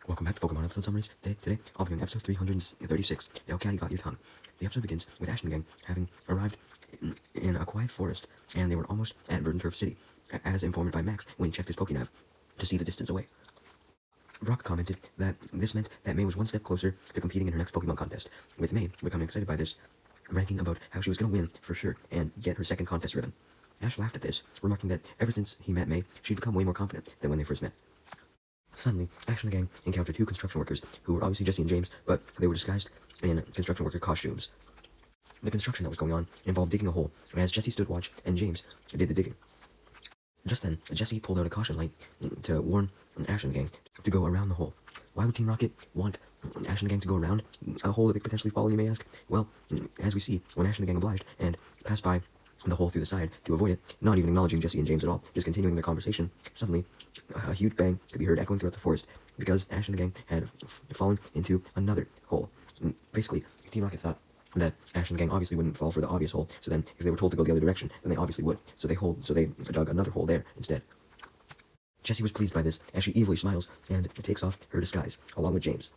Welcome back to Pokemon episode summaries. Today I'll be doing episode 336, The Caddy Got Your Tongue. The episode begins with Ash and the gang having arrived in a quiet forest, and they were almost at Verdant Turf City, as informed by Max when he checked his Pokénav to see the distance away. Brock commented that this meant that May was one step closer to competing in her next Pokemon contest, with May becoming excited by this, ranking about how she was going to win for sure and get her second contest ribbon. Ash laughed at this, remarking that ever since he met May, she'd become way more confident than when they first met. Suddenly, Ash and the gang encountered two construction workers, who were obviously Jesse and James, but they were disguised in construction worker costumes. The construction that was going on involved digging a hole, as Jesse stood watch and James did the digging. Just then, Jesse pulled out a caution light to warn Ash and the gang to go around the hole. Why would Team Rocket want Ash and the gang to go around a hole that they could potentially fall in, you may ask? Well, as we see, when Ash and the gang obliged and passed by the hole through the side to avoid it, not even acknowledging Jesse and James at all, just continuing their conversation, suddenly a huge bang could be heard echoing throughout the forest because Ash and the gang had fallen into another hole. Basically, Team Rocket thought that Ash and the gang obviously wouldn't fall for the obvious hole, so then if they were told to go the other direction, then they obviously would. So they dug another hole there instead. Jessie was pleased by this, as she evilly smiles and takes off her disguise, along with James.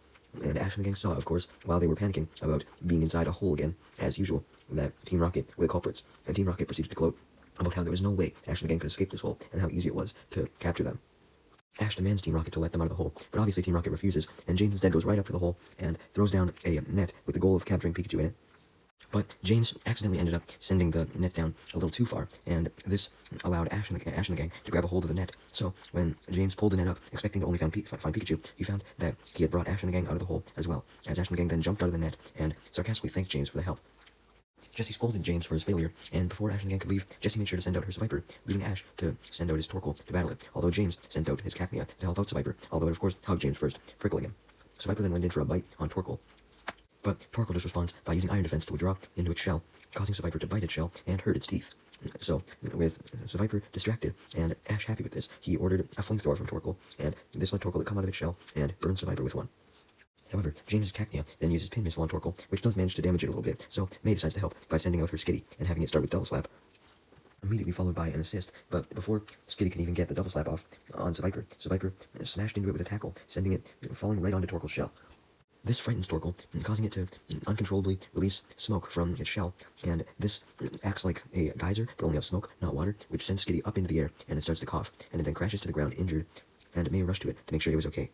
And Ash and the gang saw, of course, while they were panicking about being inside a hole again, as usual, that Team Rocket were the culprits, and Team Rocket proceeded to gloat about how there was no way Ash and the gang could escape this hole, and how easy it was to capture them. Ash demands Team Rocket to let them out of the hole, but obviously Team Rocket refuses, and James instead goes right up to the hole and throws down a net with the goal of capturing Pikachu in it. But James accidentally ended up sending the net down a little too far, and this allowed Ash and the gang to grab a hold of the net. So when James pulled the net up, expecting to only find Pikachu, he found that he had brought Ash and the gang out of the hole as well, as Ash and the gang then jumped out of the net and sarcastically thanked James for the help. Jesse scolded James for his failure, and before Ash and the gang could leave, Jesse made sure to send out her Seviper, leaving Ash to send out his Torkoal to battle it, although James sent out his Cacnea to help out Seviper, although it of course hugged James first, prickling him. Seviper then went in for a bite on Torkoal, but Torkoal just responds by using Iron Defense to withdraw into its shell, causing Seviper to bite its shell and hurt its teeth. So, with Seviper distracted and Ash happy with this, he ordered a flamethrower from Torkoal, and this let Torkoal come out of its shell and burn Seviper with one. However, James's Cacnea then uses Pin Missile on Torkoal, which does manage to damage it a little bit, so May decides to help by sending out her Skitty and having it start with Double Slap, immediately followed by an assist, but before Skitty can even get the Double Slap off on Seviper smashed into it with a tackle, sending it falling right onto Torkoal's shell. This frightens Torkoal, causing it to uncontrollably release smoke from its shell, and this acts like a geyser, but only of smoke, not water, which sends Skitty up into the air, and it starts to cough, and it then crashes to the ground injured, and May rushed to it to make sure he was okay.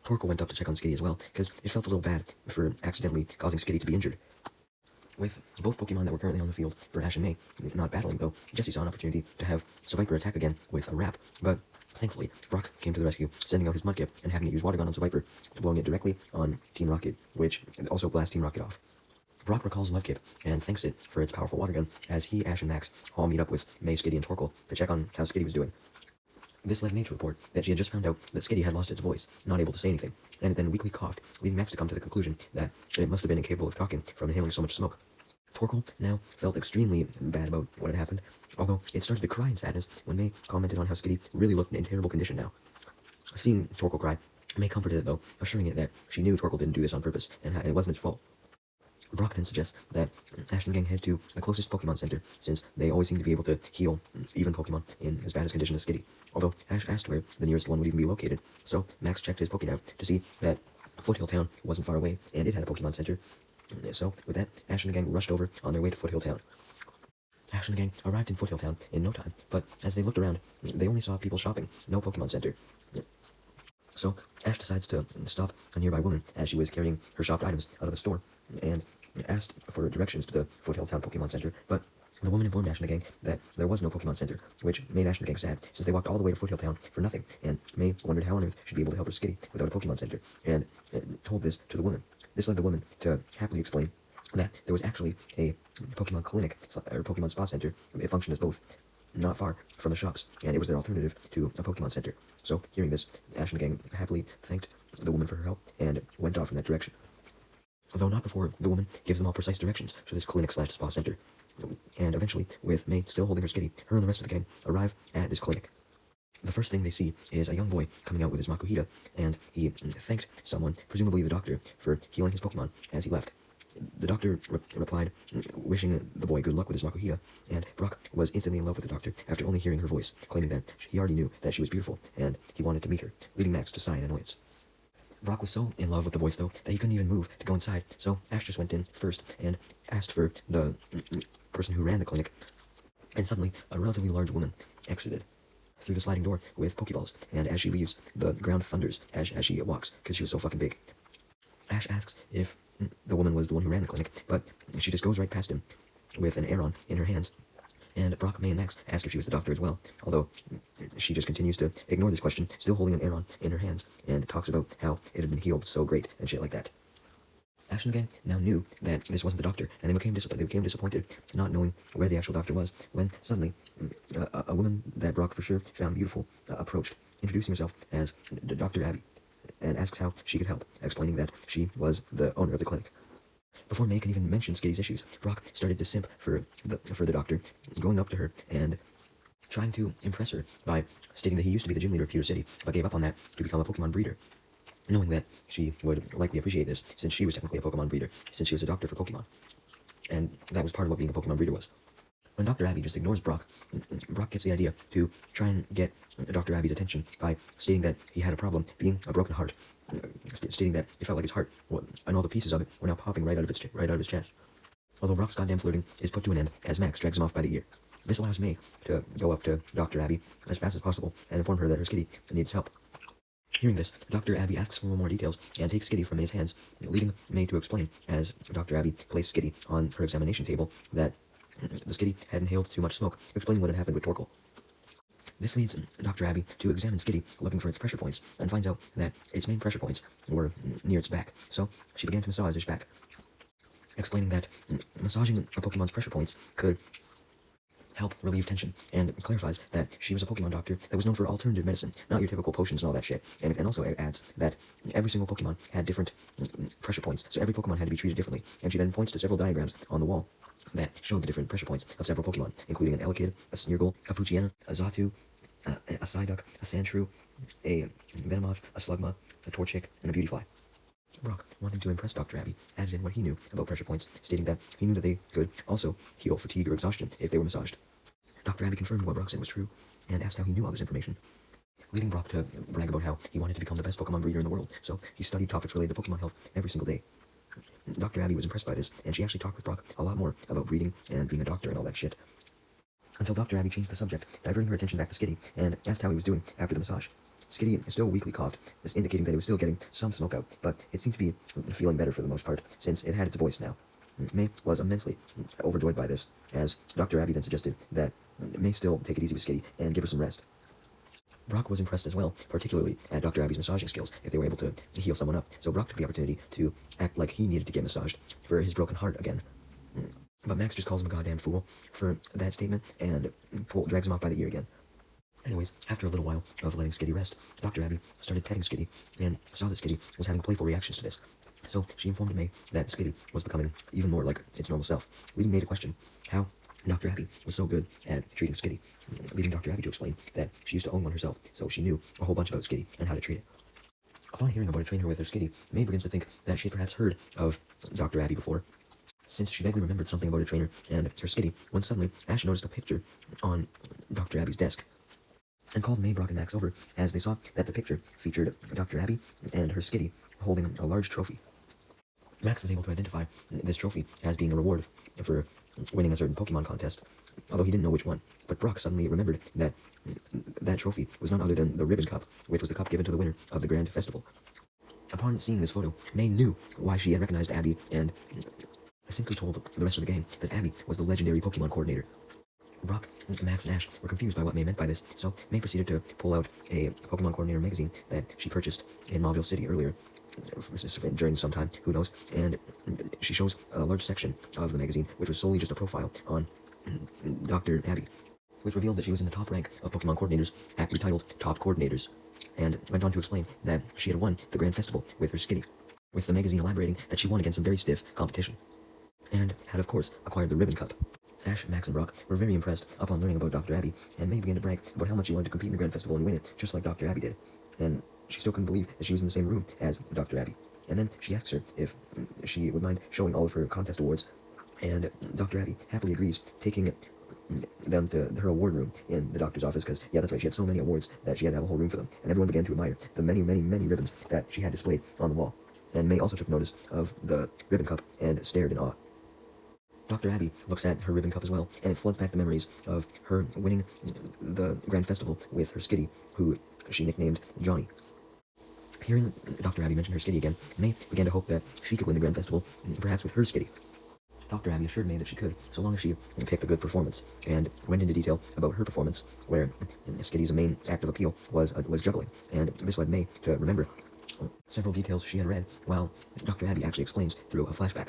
Torkoal went up to check on Skitty as well, because it felt a little bad for accidentally causing Skitty to be injured. With both Pokemon that were currently on the field for Ash and May not battling, though, Jesse saw an opportunity to have Seviper attack again with a wrap, but thankfully, Brock came to the rescue, sending out his Mudkip and having it use Water Gun on Seviper, blowing it directly on Team Rocket, which also blasts Team Rocket off. Brock recalls Mudkip and thanks it for its powerful Water Gun, as he, Ash, and Max all meet up with May, Skitty, and Torkoal to check on how Skitty was doing. This led May to report that she had just found out that Skitty had lost its voice, not able to say anything, and it then weakly coughed, leading Max to come to the conclusion that it must have been incapable of talking from inhaling so much smoke. Torkoal now felt extremely bad about what had happened, although it started to cry in sadness when May commented on how Skitty really looked in terrible condition now. Seeing Torkoal cry, May comforted it though, assuring it that she knew Torkoal didn't do this on purpose, and it wasn't its fault. Brock then suggests that Ash and the gang head to the closest Pokemon Center, since they always seem to be able to heal even Pokemon in as bad a condition as Skitty, although Ash asked where the nearest one would even be located, so Max checked his Pokénav to see that Foothill Town wasn't far away, and it had a Pokemon Center. So, with that, Ash and the gang rushed over on their way to Foothill Town. Ash and the gang arrived in Foothill Town in no time, but as they looked around, they only saw people shopping, no Pokemon Center. So, Ash decides to stop a nearby woman as she was carrying her shopped items out of a store, and asked for directions to the Foothill Town Pokemon Center, but the woman informed Ash and the gang that there was no Pokemon Center, which made Ash and the gang sad, since they walked all the way to Foothill Town for nothing, and May wondered how on earth she'd be able to help her Skitty without a Pokemon Center, and told this to the woman. This led the woman to happily explain that there was actually a Pokemon Clinic, or Pokemon Spa Center. It functioned as both, not far from the shops, and it was their alternative to a Pokemon Center. So, hearing this, Ash and the gang happily thanked the woman for her help, and went off in that direction. Although not before the woman gives them all precise directions to this clinic/spa center. And eventually, with May still holding her Skitty, her and the rest of the gang arrive at this clinic. The first thing they see is a young boy coming out with his Makuhita, and he thanked someone, presumably the doctor, for healing his Pokemon as he left. The doctor replied, wishing the boy good luck with his Makuhita, and Brock was instantly in love with the doctor after only hearing her voice, claiming that he already knew that she was beautiful, and he wanted to meet her, leading Max to sigh in annoyance. Brock was so in love with the voice, though, that he couldn't even move to go inside, so Ash just went in first and asked for the person who ran the clinic, and suddenly a relatively large woman exited through the sliding door with Pokeballs, and as she leaves, the ground thunders as she walks, because she was so fucking big. Ash asks if the woman was the one who ran the clinic, but she just goes right past him with an Aeron in her hands. And Brock, May, and Max ask if she was the doctor as well, although she just continues to ignore this question, still holding an Aeron in her hands, and talks about how it had been healed so great and shit like that. Ash and the gang now knew that this wasn't the doctor, and they became disappointed, not knowing where the actual doctor was, when suddenly a woman that Brock for sure found beautiful approached, introducing herself as Dr. Abby, and asks how she could help, explaining that she was the owner of the clinic. Before May could even mention Skitty's issues, Brock started to simp for the doctor, going up to her and trying to impress her by stating that he used to be the gym leader of Pewter City, but gave up on that to become a Pokemon breeder, knowing that she would likely appreciate this, since she was technically a Pokemon breeder, since she was a doctor for Pokemon. And that was part of what being a Pokemon breeder was. When Dr. Abby just ignores Brock, Brock gets the idea to try and get Dr. Abby's attention by stating that he had a problem being a broken heart, stating that it felt like his heart and all the pieces of it were now popping right out of his chest. Although Brock's goddamn flirting is put to an end as Max drags him off by the ear. This allows May to go up to Dr. Abby as fast as possible and inform her that her Skitty needs help. Hearing this, Dr. Abby asks for more details and takes Skitty from May's hands, leading May to explain, as Dr. Abby placed Skitty on her examination table, that the Skitty had inhaled too much smoke, explaining what had happened with Torkoal. This leads Dr. Abby to examine Skitty, looking for its pressure points, and finds out that its main pressure points were near its back, so she began to massage its back, explaining that massaging a Pokemon's pressure points could help relieve tension, and clarifies that she was a Pokemon doctor that was known for alternative medicine, not your typical potions and all that shit, and also adds that every single Pokemon had different pressure points, so every Pokemon had to be treated differently, and she then points to several diagrams on the wall that showed the different pressure points of several Pokemon, including an Elekid, a Smeargle, a Poochyena, a Xatu, a Psyduck, a Sandshrew, a Venomoth, a Slugma, a Torchic, and a Beautyfly. Brock, wanting to impress Dr. Abby, added in what he knew about pressure points, stating that he knew that they could also heal fatigue or exhaustion if they were massaged. Dr. Abby confirmed what Brock said was true, and asked how he knew all this information, leading Brock to brag about how he wanted to become the best Pokemon breeder in the world, so he studied topics related to Pokemon health every single day. Dr. Abby was impressed by this, and she actually talked with Brock a lot more about breeding and being a doctor and all that shit. Until Dr. Abby changed the subject, diverting her attention back to Skitty, and asked how he was doing after the massage. Skitty still weakly coughed, this indicating that it was still getting some smoke out, but it seemed to be feeling better for the most part, since it had its voice now. May was immensely overjoyed by this, as Dr. Abby then suggested that May still take it easy with Skitty and give her some rest. Brock was impressed as well, particularly at Dr. Abby's massaging skills, if they were able to heal someone up, so Brock took the opportunity to act like he needed to get massaged for his broken heart again. But Max just calls him a goddamn fool for that statement, and drags him off by the ear again. Anyways, after a little while of letting Skitty rest, Dr. Abby started petting Skitty, and saw that Skitty was having playful reactions to this. So she informed May that Skitty was becoming even more like its normal self, leading May to question how Dr. Abby was so good at treating Skitty, leading Dr. Abby to explain that she used to own one herself, so she knew a whole bunch about Skitty and how to treat it. Upon hearing about a trainer with her Skitty, May begins to think that she had perhaps heard of Dr. Abby before, since she vaguely remembered something about her trainer and her Skitty, when suddenly Ash noticed a picture on Dr. Abby's desk, and called May, Brock, and Max over, as they saw that the picture featured Dr. Abby and her Skitty holding a large trophy. Max was able to identify this trophy as being a reward for winning a certain Pokemon contest, although he didn't know which one. But Brock suddenly remembered that that trophy was none other than the Ribbon Cup, which was the cup given to the winner of the Grand Festival. Upon seeing this photo, May knew why she had recognized Abby, and simply told the rest of the gang that Abby was the legendary Pokemon coordinator. Brock, Max, and Ash were confused by what May meant by this, so May proceeded to pull out a Pokemon coordinator magazine that she purchased in Mauville City earlier, during some time, who knows, and she shows a large section of the magazine, which was solely just a profile on Dr. Abby, which revealed that she was in the top rank of Pokemon coordinators, aptly titled Top Coordinators, and went on to explain that she had won the Grand Festival with her Skitty, with the magazine elaborating that she won against some very stiff competition, and had of course acquired the Ribbon Cup. Ash, Max, and Brock were very impressed upon learning about Dr. Abby, and May began to brag about how much she wanted to compete in the Grand Festival and win it, just like Dr. Abby did, and she still couldn't believe that she was in the same room as Dr. Abby. And then she asks her if she would mind showing all of her contest awards, and Dr. Abby happily agrees, taking them to her award room in the doctor's office, because, yeah, that's right, she had so many awards that she had to have a whole room for them, and everyone began to admire the many, many, many ribbons that she had displayed on the wall. And May also took notice of the ribbon cup and stared in awe. Dr. Abby looks at her ribbon cup as well, and it floods back the memories of her winning the Grand Festival with her skitty, who she nicknamed Johnny. Hearing Dr. Abby mention her skitty again, May began to hope that she could win the Grand Festival, perhaps with her skitty. Dr. Abby assured May that she could, so long as she picked a good performance, and went into detail about her performance, where skitty's main act of appeal was juggling, and this led May to remember several details she had read, while Dr. Abby actually explains through a flashback,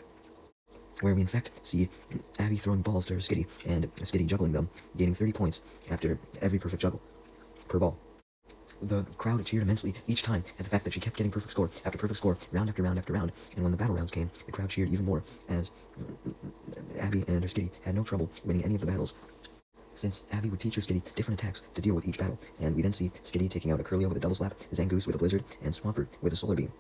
where we in fact see Abby throwing balls to her skitty, and skitty juggling them, gaining 30 points after every perfect juggle per ball. The crowd cheered immensely each time at the fact that she kept getting perfect score after perfect score, round after round after round, and when the battle rounds came, the crowd cheered even more, as Abby and her skitty had no trouble winning any of the battles, since Abby would teach her skitty different attacks to deal with each battle, and we then see skitty taking out a Curlio with a double slap, Zangoose with a blizzard, and Swampert with a solar beam.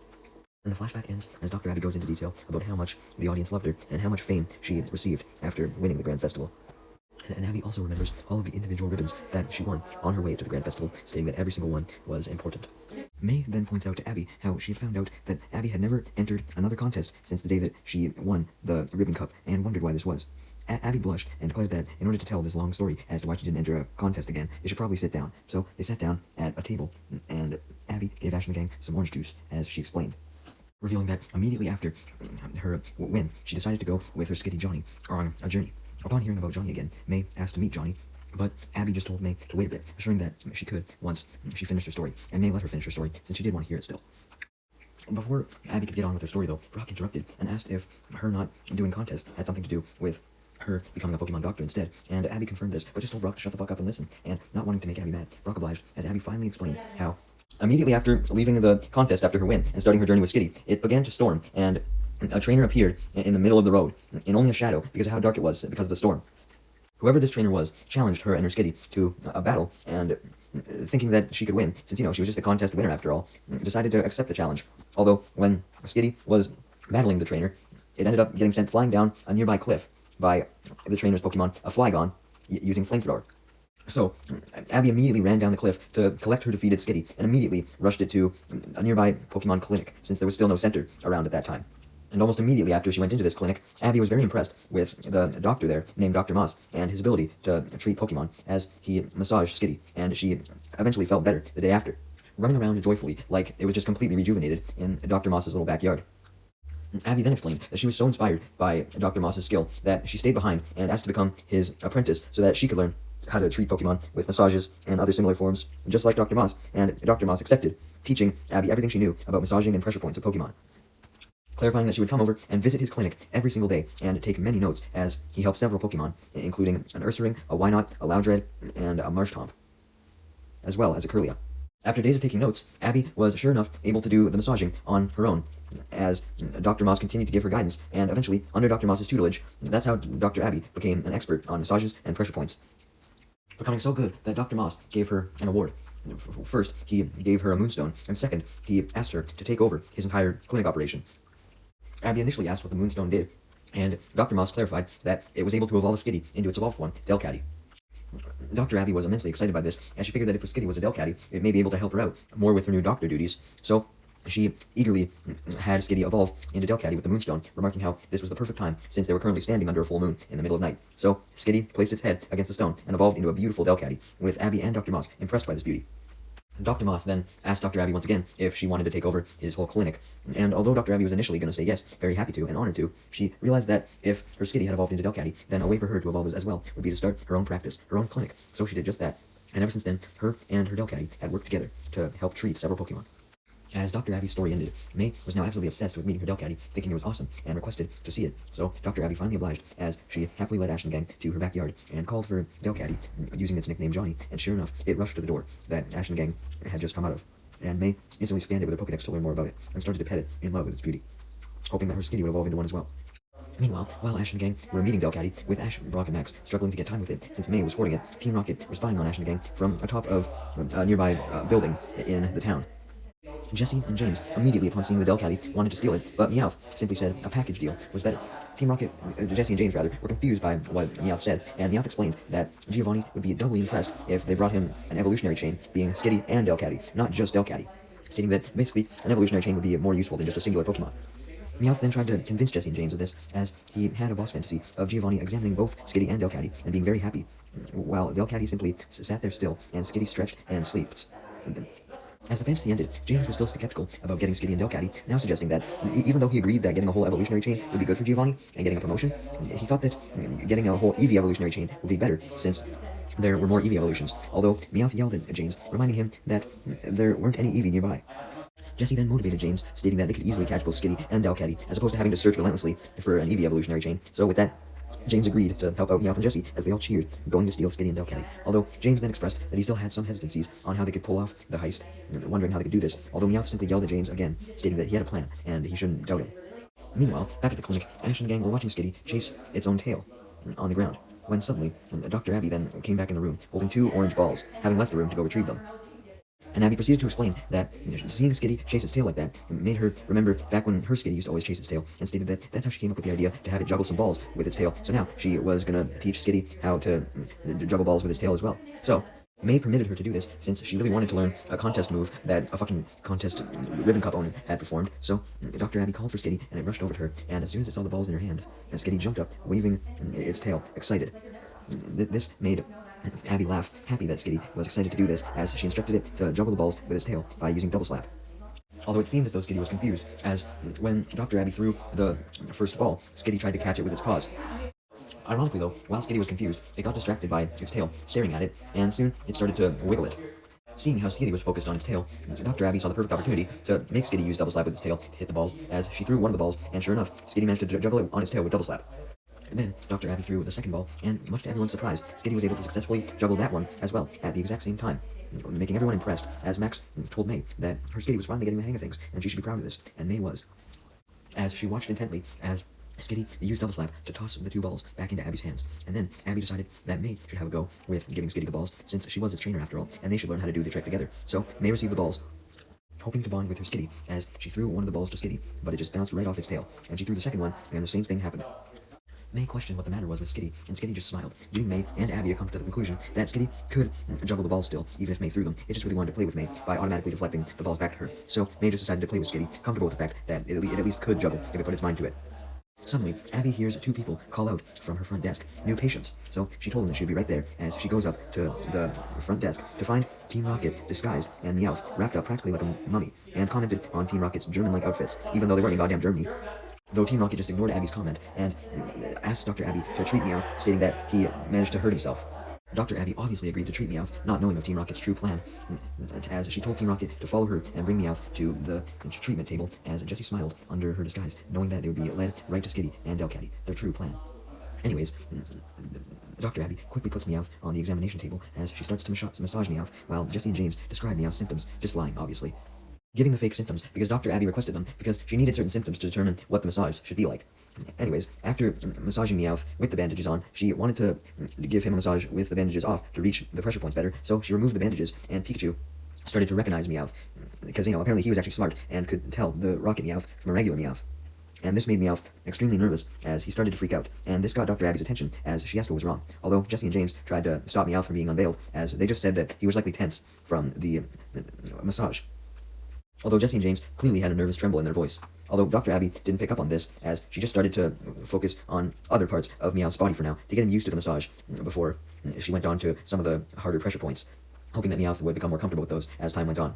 And the flashback ends as Dr. Abby goes into detail about how much the audience loved her, and how much fame she received after winning the Grand Festival. And Abby also remembers all of the individual ribbons that she won on her way to the Grand Festival, stating that every single one was important. May then points out to Abby how she had found out that Abby had never entered another contest since the day that she won the ribbon cup, and wondered why this was. Abby blushed and declared that in order to tell this long story as to why she didn't enter a contest again, they should probably sit down. So they sat down at a table, and Abby gave Ash and the gang some orange juice, as she explained, revealing that immediately after her win, she decided to go with her skitty Johnny on a journey. Upon hearing about Johnny again, May asked to meet Johnny, but Abby just told May to wait a bit, assuring that she could once she finished her story, and May let her finish her story, since she did want to hear it still. Before Abby could get on with her story, though, Brock interrupted and asked if her not doing contest had something to do with her becoming a Pokemon doctor instead, and Abby confirmed this, but just told Brock to shut the fuck up and listen, and not wanting to make Abby mad, Brock obliged, as Abby finally explained how immediately after leaving the contest after her win and starting her journey with Skitty, it began to storm, and a trainer appeared in the middle of the road, in only a shadow, because of how dark it was, because of the storm. Whoever this trainer was challenged her and her Skitty to a battle, and thinking that she could win, since, she was just a contest winner after all, decided to accept the challenge. Although, when Skitty was battling the trainer, it ended up getting sent flying down a nearby cliff by the trainer's Pokemon, a Flygon, using Flamethrower. So, Abby immediately ran down the cliff to collect her defeated Skitty, and immediately rushed it to a nearby Pokemon clinic, since there was still no center around at that time. And almost immediately after she went into this clinic, Abby was very impressed with the doctor there, named Dr. Moss, and his ability to treat Pokemon, as he massaged Skitty, and she eventually felt better the day after, running around joyfully like it was just completely rejuvenated in Dr. Moss's little backyard. Abby then explained that she was so inspired by Dr. Moss's skill that she stayed behind and asked to become his apprentice so that she could learn how to treat Pokemon with massages and other similar forms, just like Dr. Moss, and Dr. Moss accepted, teaching Abby everything she knew about massaging and pressure points of Pokemon, clarifying that she would come over and visit his clinic every single day and take many notes, as he helped several Pokemon, including an Ursaring, a Wynot, a Loudred, and a Marshtomp, as well as a Curlia. After days of taking notes, Abby was sure enough able to do the massaging on her own, as Dr. Moss continued to give her guidance, and eventually, under Dr. Moss's tutelage, that's how Dr. Abby became an expert on massages and pressure points, becoming so good that Dr. Moss gave her an award. First, he gave her a Moonstone, and second, he asked her to take over his entire clinic operation. Abby initially asked what the Moonstone did, and Dr. Moss clarified that it was able to evolve a Skitty into its evolved form, Delcatty. Dr. Abby was immensely excited by this, as she figured that if a Skitty was a Delcatty, it may be able to help her out more with her new doctor duties. So she eagerly had Skitty evolve into Delcatty with the Moonstone, remarking how this was the perfect time, since they were currently standing under a full moon in the middle of night. So Skitty placed its head against the stone and evolved into a beautiful Delcatty, with Abby and Dr. Moss impressed by this beauty. Dr. Moss then asked Dr. Abby once again if she wanted to take over his whole clinic, and although Dr. Abby was initially going to say yes, very happy to and honored to, she realized that if her Skitty had evolved into Delcatty, then a way for her to evolve as well would be to start her own practice, her own clinic. So she did just that, and ever since then, her and her Delcatty had worked together to help treat several Pokemon. As Dr. Abby's story ended, May was now absolutely obsessed with meeting her Delcatty, thinking it was awesome, and requested to see it. So Dr. Abby finally obliged, as she happily led Ash and the gang to her backyard and called for Delcatty, using its nickname Johnny, and sure enough, it rushed to the door that Ash and the gang had just come out of. And May instantly scanned it with her Pokedex to learn more about it, and started to pet it in love with its beauty, hoping that her Skitty would evolve into one as well. Meanwhile, while Ash and the gang were meeting Delcatty, with Ash, Brock, and Max struggling to get time with it, since May was hoarding it, Team Rocket was spying on Ash and the gang from atop of a nearby building in the town. Jesse and James, immediately upon seeing the Delcatty, wanted to steal it, but Meowth simply said a package deal was better. Team Rocket, Jesse and James rather, were confused by what Meowth said, and Meowth explained that Giovanni would be doubly impressed if they brought him an evolutionary chain, being Skitty and Delcatty, not just Delcatty, stating that basically an evolutionary chain would be more useful than just a singular Pokemon. Meowth then tried to convince Jesse and James of this, as he had a boss fantasy of Giovanni examining both Skitty and Delcatty and being very happy, while Delcatty simply sat there still, and Skitty stretched and sleeps. As the fantasy ended, James was still skeptical about getting Skitty and Delcatty, now suggesting that even though he agreed that getting a whole evolutionary chain would be good for Giovanni and getting a promotion, he thought that getting a whole Eevee evolutionary chain would be better, since there were more Eevee evolutions, although Meowth yelled at James, reminding him that there weren't any Eevee nearby. Jesse then motivated James, stating that they could easily catch both Skitty and Delcatty, as opposed to having to search relentlessly for an Eevee evolutionary chain. So with that, James agreed to help out Meowth and Jesse as they all cheered, going to steal Skitty and Delcatty. Although James then expressed that he still had some hesitancies on how they could pull off the heist, wondering how they could do this, although Meowth simply yelled at James again, stating that he had a plan and he shouldn't doubt him. Meanwhile, back at the clinic, Ash and the gang were watching Skitty chase its own tail on the ground, when suddenly, Dr. Abby then came back in the room, holding 2 orange balls, having left the room to go retrieve them. And Abby proceeded to explain that seeing Skitty chase its tail like that made her remember back when her Skitty used to always chase its tail, and stated that that's how she came up with the idea to have it juggle some balls with its tail. So now she was gonna teach Skitty how to juggle balls with its tail as well. So May permitted her to do this since she really wanted to learn a contest move that a fucking contest ribbon cup owner had performed. So Dr. Abby called for Skitty and it rushed over to her, and as soon as it saw the balls in her hand, Skitty jumped up, waving its tail, excited. This made Abby laughed, happy that Skitty was excited to do this, as she instructed it to juggle the balls with its tail by using double slap. Although it seemed as though Skitty was confused, as when Dr. Abby threw the first ball, Skitty tried to catch it with its paws. Ironically though, while Skitty was confused, it got distracted by its tail staring at it, and soon it started to wiggle it. Seeing how Skitty was focused on its tail, Dr. Abby saw the perfect opportunity to make Skitty use double slap with its tail to hit the balls, as she threw one of the balls, and sure enough, Skitty managed to juggle it on its tail with double slap. And then Dr. Abby threw the second ball, and much to everyone's surprise, Skitty was able to successfully juggle that one as well at the exact same time, making everyone impressed, as Max told May that her Skitty was finally getting the hang of things, and she should be proud of this, and May was. As she watched intently as Skitty used double slap to toss the 2 balls back into Abby's hands, and then Abby decided that May should have a go with giving Skitty the balls, since she was its trainer after all, and they should learn how to do the trick together. So May received the balls, hoping to bond with her Skitty, as she threw one of the balls to Skitty, but it just bounced right off its tail, and she threw the second one, and the same thing happened. May questioned what the matter was with Skitty, and Skitty just smiled, leading May and Abby to come to the conclusion that Skitty could juggle the balls still, even if May threw them. It just really wanted to play with May by automatically deflecting the balls back to her. So May just decided to play with Skitty, comfortable with the fact that it at least could juggle if it put its mind to it. Suddenly, Abby hears 2 people call out from her front desk, new patients. So she told them that she would be right there as she goes up to the front desk to find Team Rocket disguised and Meowth wrapped up practically like a mummy, and commented on Team Rocket's German-like outfits, even though they weren't in goddamn Germany. Though Team Rocket just ignored Abby's comment and asked Dr. Abby to treat Meowth, stating that he managed to hurt himself. Dr. Abby obviously agreed to treat Meowth, not knowing of Team Rocket's true plan, as she told Team Rocket to follow her and bring Meowth to the treatment table, as Jessie smiled under her disguise, knowing that they would be led right to Skitty and Delcatty, their true plan. Anyways, Dr. Abby quickly puts Meowth on the examination table as she starts to massage Meowth, while Jessie and James describe Meowth's symptoms, just lying, obviously. Giving the fake symptoms because Dr. Abby requested them because she needed certain symptoms to determine what the massage should be like. Anyways, after massaging Meowth with the bandages on, she wanted to give him a massage with the bandages off to reach the pressure points better, so she removed the bandages, and Pikachu started to recognize Meowth, because, apparently he was actually smart and could tell the rocket Meowth from a regular Meowth. And this made Meowth extremely nervous as he started to freak out, and this got Dr. Abby's attention as she asked what was wrong, although Jessie and James tried to stop Meowth from being unveiled, as they just said that he was likely tense from the massage. Although Jessie and James clearly had a nervous tremble in their voice. Although Dr. Abby didn't pick up on this, as she just started to focus on other parts of Meowth's body for now, to get him used to the massage before she went on to some of the harder pressure points, hoping that Meowth would become more comfortable with those as time went on.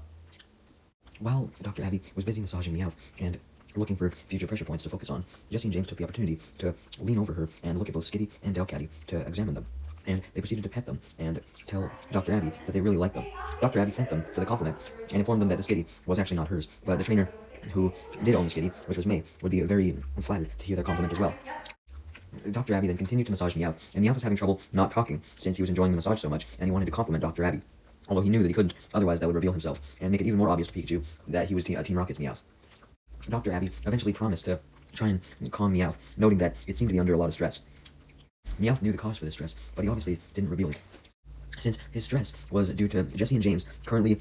While Dr. Abby was busy massaging Meowth and looking for future pressure points to focus on, Jessie and James took the opportunity to lean over her and look at both Skitty and Delcatty to examine them. And they proceeded to pet them and tell Dr. Abby that they really liked them. Dr. Abby thanked them for the compliment and informed them that the Skitty was actually not hers, but the trainer who did own the Skitty, which was May, would be very flattered to hear their compliment as well. Dr. Abby then continued to massage Meowth, and Meowth was having trouble not talking since he was enjoying the massage so much, and he wanted to compliment Dr. Abby. Although he knew that he couldn't, otherwise that would reveal himself and make it even more obvious to Pikachu that he was Team Rocket's Meowth. Dr. Abby eventually promised to try and calm Meowth, noting that it seemed to be under a lot of stress. Meowth knew the cause for this stress, but he obviously didn't reveal it. since his stress was due to Jesse and James currently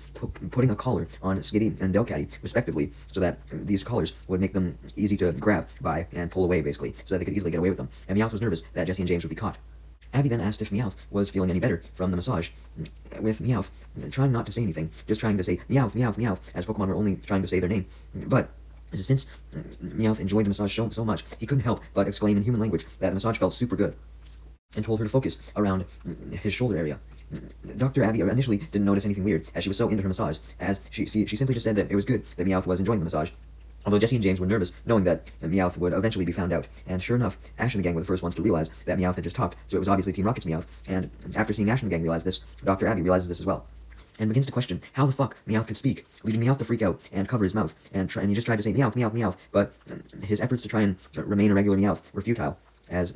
putting a collar on Skitty and Delcatty, respectively, so that these collars would make them easy to grab by and pull away, basically, so that they could easily get away with them. And Meowth was nervous that Jesse and James would be caught. Abby then asked if Meowth was feeling any better from the massage, with Meowth trying not to say anything, just trying to say Meowth, Meowth, Meowth, as Pokemon were only trying to say their name. But since Meowth enjoyed the massage so much, he couldn't help but exclaim in human language that the massage felt super good, and told her to focus around his shoulder area. Dr. Abby initially didn't notice anything weird, as she was so into her massage, as she simply just said that it was good that Meowth was enjoying the massage. Although Jesse and James were nervous, knowing that Meowth would eventually be found out. And sure enough, Ash and the gang were the first ones to realize that Meowth had just talked, so it was obviously Team Rocket's Meowth. And after seeing Ash and the gang realize this, Dr. Abby realizes this as well, and begins to question how the fuck Meowth could speak, leading Meowth to freak out and cover his mouth. And he just tried to say Meowth, Meowth, Meowth, but his efforts to try and remain a regular Meowth were futile, as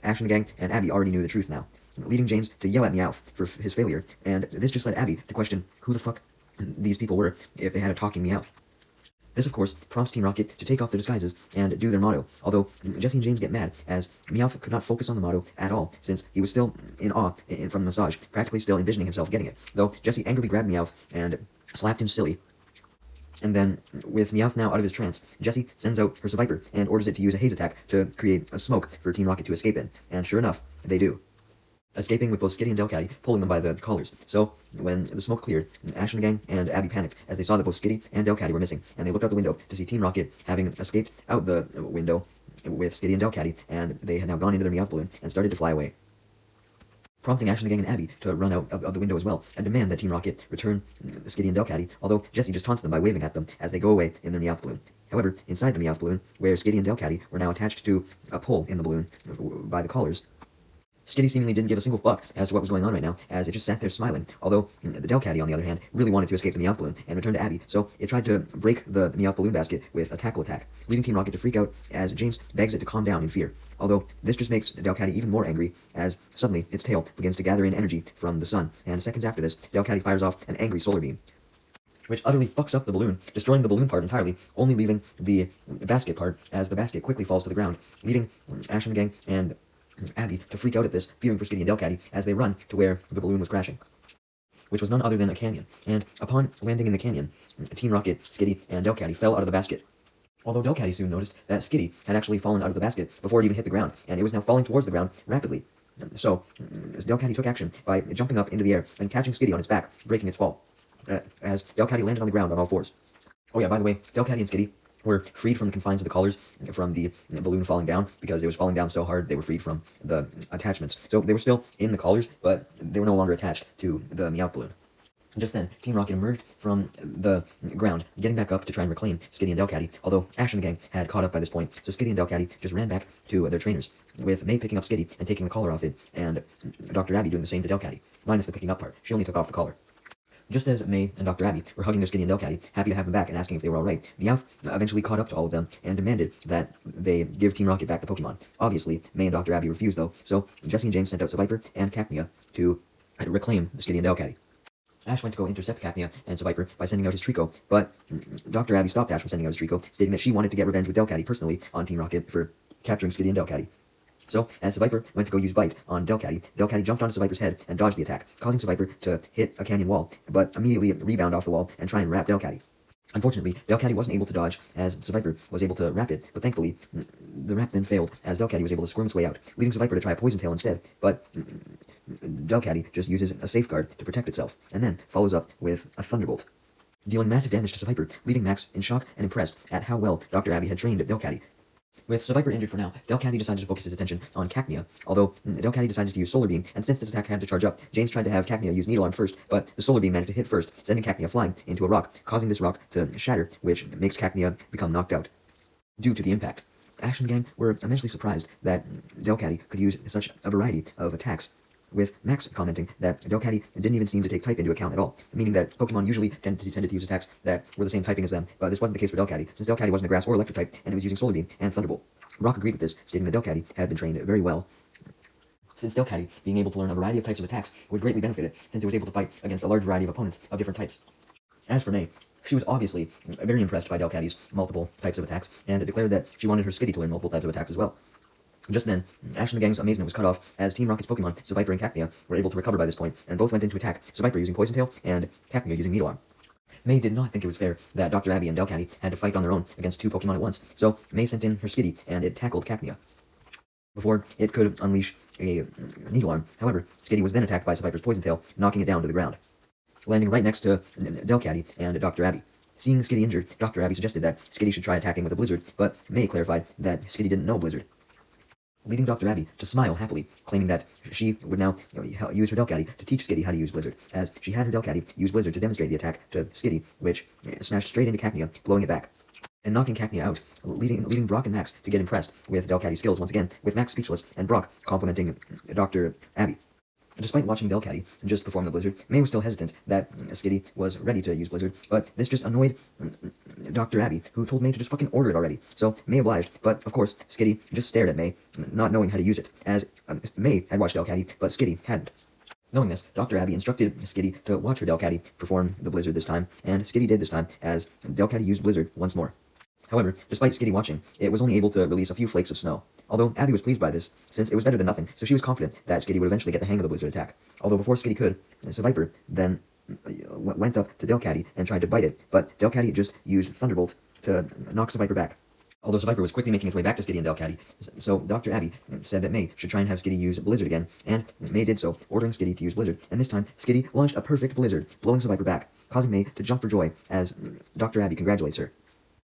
Ash and the gang and Abby already knew the truth now, leading James to yell at Meowth for his failure. And this just led Abby to question who the fuck these people were if they had a talking Meowth. This, of course, prompts Team Rocket to take off their disguises and do their motto, although Jesse and James get mad, as Meowth could not focus on the motto at all, since he was still in awe from the massage, practically still envisioning himself getting it, though Jesse angrily grabbed Meowth and slapped him silly. And then, with Meowth now out of his trance, Jesse sends out her Seviper and orders it to use a haze attack to create a smoke for Team Rocket to escape in, and sure enough, they do, escaping with both Skitty and Delcatty pulling them by the collars. So, when the smoke cleared, Ash and the gang and Abby panicked as they saw that both Skitty and Delcatty were missing, and they looked out the window to see Team Rocket having escaped out the window with Skitty and Delcatty, and they had now gone into their Meowth balloon and started to fly away, prompting Ash and the gang and Abby to run out of the window as well and demand that Team Rocket return Skitty and Delcatty, although Jesse just taunts them by waving at them as they go away in their Meowth balloon. However, inside the Meowth balloon, where Skitty and Delcatty were now attached to a pole in the balloon by the collars, Skitty seemingly didn't give a single fuck as to what was going on right now, as it just sat there smiling, although the Delcatty, on the other hand, really wanted to escape the Meowth balloon and return to Abby, so it tried to break the Meowth balloon basket with a tackle attack, leading Team Rocket to freak out as James begs it to calm down in fear. Although this just makes Delcatty even more angry, as suddenly its tail begins to gather in energy from the sun, and seconds after this, Delcatty fires off an angry solar beam, which utterly fucks up the balloon, destroying the balloon part entirely, only leaving the basket part, as the basket quickly falls to the ground, leaving Ash and the gang and Abby to freak out at this, fearing for Skitty and Delcatty, as they run to where the balloon was crashing, which was none other than a canyon. And upon landing in the canyon, Team Rocket, Skitty, and Delcatty fell out of the basket. Although Delcatty soon noticed that Skitty had actually fallen out of the basket before it even hit the ground, and it was now falling towards the ground rapidly. So, Delcatty took action by jumping up into the air and catching Skitty on its back, breaking its fall, as Delcatty landed on the ground on all fours. Oh yeah, by the way, Delcatty and Skitty were freed from the confines of the collars from the balloon falling down, because it was falling down so hard they were freed from the attachments. So they were still in the collars, but they were no longer attached to the Meowth balloon. Just then, Team Rocket emerged from the ground, getting back up to try and reclaim Skitty and Delcatty, although Ash and the gang had caught up by this point, so Skitty and Delcatty just ran back to their trainers, with May picking up Skitty and taking the collar off it, and Dr. Abby doing the same to Delcatty, minus the picking up part. She only took off the collar. Just as May and Dr. Abby were hugging their Skitty and Delcatty, happy to have them back and asking if they were alright, Meowth eventually caught up to all of them and demanded that they give Team Rocket back the Pokemon. Obviously, May and Dr. Abby refused though, so Jesse and James sent out Seviper and Cacnea to reclaim the Skitty and Delcatty. Ash went to go intercept Cacnea and Seviper by sending out his Trico, but Dr. Abby stopped Ash from sending out his Trico, stating that she wanted to get revenge with Delcatty personally on Team Rocket for capturing Skitty and Delcatty. So, as Seviper went to go use Bite on Delcatty, Delcatty jumped onto Seviper's head and dodged the attack, causing Seviper to hit a canyon wall, but immediately rebound off the wall and try and wrap Delcatty. Unfortunately, Delcatty wasn't able to dodge, as Seviper was able to wrap it, but thankfully, the wrap then failed, as Delcatty was able to squirm its way out, leading Seviper to try a Poison Tail instead, but Delcatty just uses a safeguard to protect itself, and then follows up with a Thunderbolt, dealing massive damage to Seviper, leaving Max in shock and impressed at how well Dr. Abby had trained Delcatty. With Seviper injured for now, Delcatty decided to focus his attention on Cacnea, although Delcatty decided to use Solar Beam, and since this attack had to charge up, James tried to have Cacnea use Needle Arm first, but the Solar Beam managed to hit first, sending Cacnea flying into a rock, causing this rock to shatter, which makes Cacnea become knocked out due to the impact. Ash and the gang were immensely surprised that Delcatty could use such a variety of attacks, with Max commenting that Delcatty didn't even seem to take type into account at all, meaning that Pokemon usually tended to use attacks that were the same typing as them, but this wasn't the case for Delcatty, since Delcatty wasn't a Grass or Electric type, and it was using Solar Beam and Thunderbolt. Rock agreed with this, stating that Delcatty had been trained very well, since Delcatty, being able to learn a variety of types of attacks, would greatly benefit it, since it was able to fight against a large variety of opponents of different types. As for May, she was obviously very impressed by Delcatty's multiple types of attacks, and declared that she wanted her Skitty to learn multiple types of attacks as well. Just then, Ash and the gang's amazement was cut off as Team Rocket's Pokemon, Seviper and Cacnea, were able to recover by this point, and both went in to attack, Seviper using Poison Tail and Cacnea using Needle Arm. May did not think it was fair that Dr. Abby and Delcatty had to fight on their own against two Pokemon at once, so May sent in her Skitty and it tackled Cacnea before it could unleash a Needle Arm. However, Skitty was then attacked by Seviper's Poison Tail, knocking it down to the ground, landing right next to Delcatty and Dr. Abby. Seeing Skitty injured, Dr. Abby suggested that Skitty should try attacking with a Blizzard, but May clarified that Skitty didn't know Blizzard, leading Dr. Abby to smile happily, claiming that she would now use her Delcatty to teach Skitty how to use Blizzard, as she had her Delcatty use Blizzard to demonstrate the attack to Skitty, which smashed straight into Cacnea, blowing it back, and knocking Cacnea out, leading Brock and Max to get impressed with Delcatty's skills once again, with Max speechless and Brock complimenting Dr. Abby. Despite watching Delcatty just perform the Blizzard, May was still hesitant that Skitty was ready to use Blizzard, but this just annoyed Dr. Abby, who told May to just fucking order it already. So May obliged, but of course, Skitty just stared at May, not knowing how to use it, as May had watched Delcatty, but Skitty hadn't. Knowing this, Dr. Abby instructed Skitty to watch her Delcatty perform the Blizzard this time, and Skitty did this time, as Delcatty used Blizzard once more. However, despite Skitty watching, it was only able to release a few flakes of snow. Although Abby was pleased by this, since it was better than nothing, so she was confident that Skitty would eventually get the hang of the Blizzard attack. Although before Skitty could, Seviper then went up to Delcatty and tried to bite it, but Delcatty just used Thunderbolt to knock Seviper back. Although Seviper was quickly making its way back to Skitty and Delcatty, so Dr. Abby said that May should try and have Skitty use Blizzard again, and May did so, ordering Skitty to use Blizzard, and this time Skitty launched a perfect Blizzard, blowing Seviper back, causing May to jump for joy as Dr. Abby congratulates her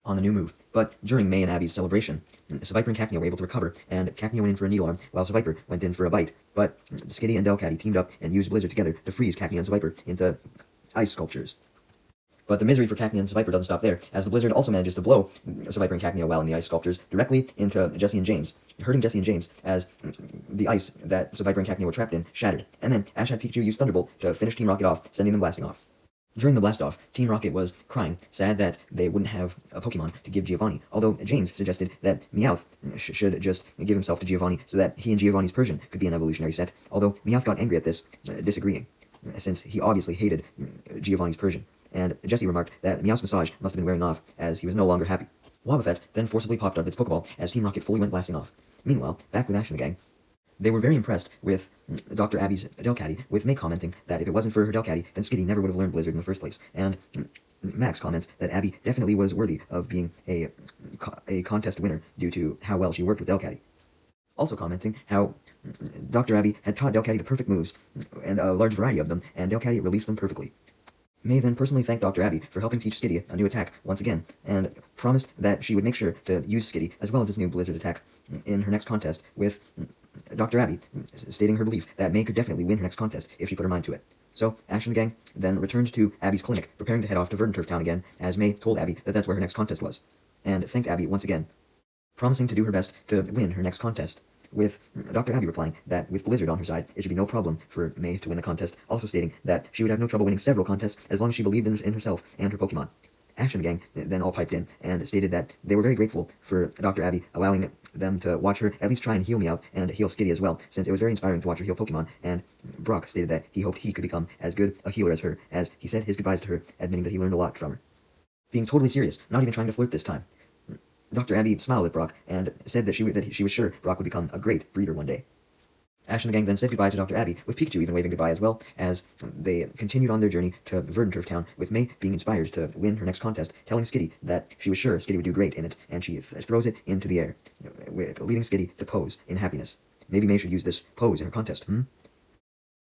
on the new move. But during May and Abby's celebration, Seviper and Cacnea were able to recover, and Cacnea went in for a Needle Arm, while Seviper went in for a bite. But Skitty and Delcatty teamed up and used Blizzard together to freeze Cacnea and Seviper into ice sculptures. But the misery for Cacnea and Seviper doesn't stop there, as the Blizzard also manages to blow Seviper and Cacnea while in the ice sculptures directly into Jessie and James, hurting Jessie and James as the ice that Seviper and Cacnea were trapped in shattered. And then Ash had Pikachu use Thunderbolt to finish Team Rocket off, sending them blasting off. During the blast-off, Team Rocket was crying, sad that they wouldn't have a Pokemon to give Giovanni, although James suggested that Meowth should just give himself to Giovanni so that he and Giovanni's Persian could be an evolutionary set, although Meowth got angry at this, disagreeing, since he obviously hated Giovanni's Persian, and Jessie remarked that Meowth's massage must have been wearing off, as he was no longer happy. Wobbuffet then forcibly popped out of its Pokeball as Team Rocket fully went blasting off. Meanwhile, back with Ash and the gang, they were very impressed with Dr. Abby's Delcatty, with May commenting that if it wasn't for her Delcatty, then Skitty never would have learned Blizzard in the first place, and Max comments that Abby definitely was worthy of being a contest winner due to how well she worked with Delcatty. Also commenting how Dr. Abby had taught Delcatty the perfect moves, and a large variety of them, and Delcatty released them perfectly. May then personally thanked Dr. Abby for helping teach Skitty a new attack once again, and promised that she would make sure to use Skitty as well as this new Blizzard attack in her next contest, with Dr. Abby stating her belief that May could definitely win her next contest if she put her mind to it. So, Ash and the gang then returned to Abby's clinic, preparing to head off to Verdanturf Town again, as May told Abby that that's where her next contest was, and thanked Abby once again, promising to do her best to win her next contest, with Dr. Abby replying that with Blizzard on her side, it should be no problem for May to win the contest, also stating that she would have no trouble winning several contests as long as she believed in herself and her Pokemon. Ash and the gang then all piped in and stated that they were very grateful for Dr. Abby allowing them to watch her at least try and heal Meowth and heal Skitty as well, since it was very inspiring to watch her heal Pokemon, and Brock stated that he hoped he could become as good a healer as her, as he said his goodbyes to her, admitting that he learned a lot from her. Being totally serious, not even trying to flirt this time. Dr. Abby smiled at Brock and said that she was sure Brock would become a great breeder one day. Ash and the gang then said goodbye to Dr. Abby, with Pikachu even waving goodbye as well, as they continued on their journey to Verdanturf Town, with May being inspired to win her next contest, telling Skitty that she was sure Skitty would do great in it, and she throws it into the air, leading Skitty to pose in happiness. Maybe May should use this pose in her contest,